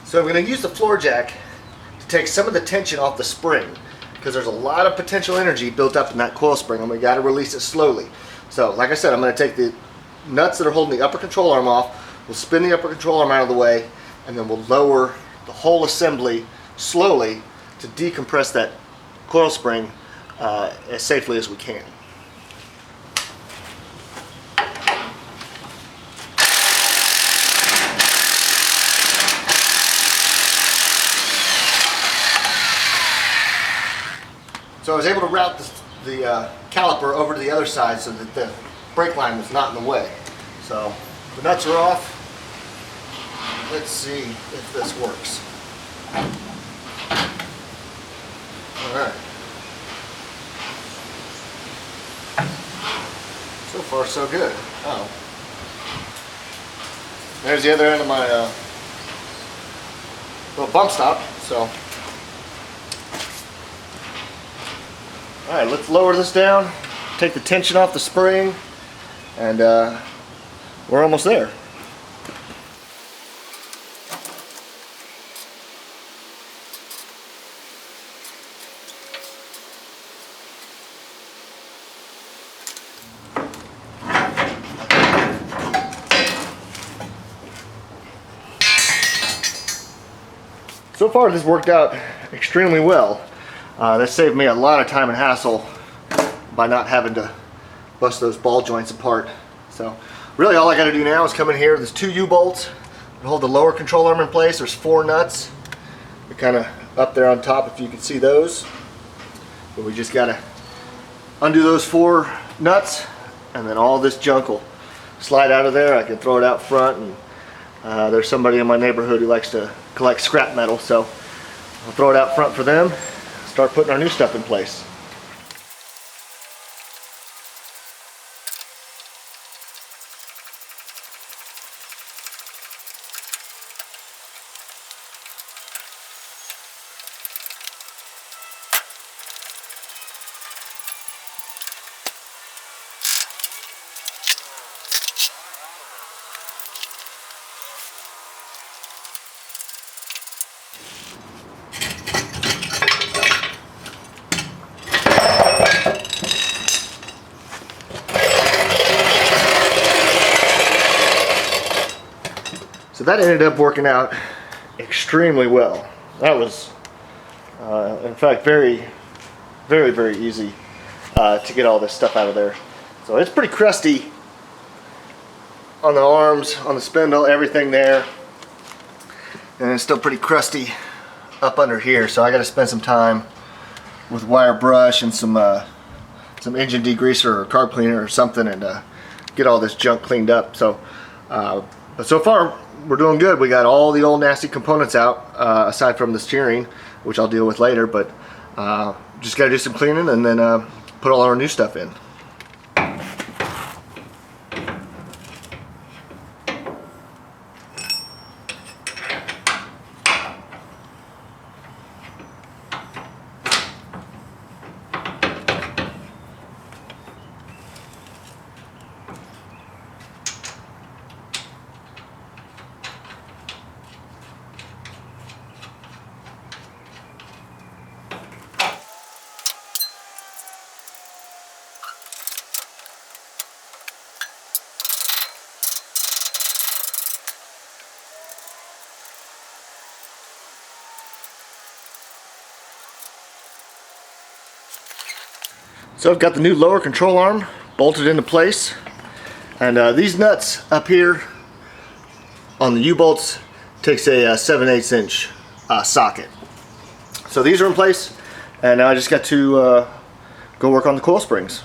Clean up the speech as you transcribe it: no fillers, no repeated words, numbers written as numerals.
So I'm going to use the floor jack to take some of the tension off the spring, because there's a lot of potential energy built up in that coil spring, and we got to release it slowly. So like I said, I'm going to take the nuts that are holding the upper control arm off, we'll spin the upper control arm out of the way, and then we'll lower the whole assembly slowly to decompress that coil spring as safely as we can. So I was able to route the caliper over to the other side so that the brake line was not in the way. So the nuts are off. Let's see if this works. Alright. So far so good. Oh. There's the other end of my little bump stop. So alright, let's lower this down, take the tension off the spring, and we're almost there. So far this worked out extremely well. That saved me a lot of time and hassle by not having to bust those ball joints apart. So really all I got to do now is come in here. There's 2 U-bolts that hold the lower control arm in place. There's 4 nuts. They're kind of up there on top if you can see those. But we just got to undo those 4 nuts, and then all this junk will slide out of there. I can throw it out front, and there's somebody in my neighborhood who likes to collect scrap metal, so I'll throw it out front for them. Start putting our new stuff in place. So that ended up working out extremely well. That was, in fact, very easy to get all this stuff out of there. So it's pretty crusty on the arms, on the spindle, everything there. And it's still pretty crusty up under here. So I got to spend some time with wire brush and some engine degreaser or carb cleaner or something, and get all this junk cleaned up. So, but so far, we're doing good. We got all the old nasty components out, aside from the steering, which I'll deal with later, but just got to do some cleaning and then put all our new stuff in. So I've got the new lower control arm bolted into place, and these nuts up here on the U-bolts takes a 7/8 inch socket. So these are in place, and now I just got to go work on the coil springs.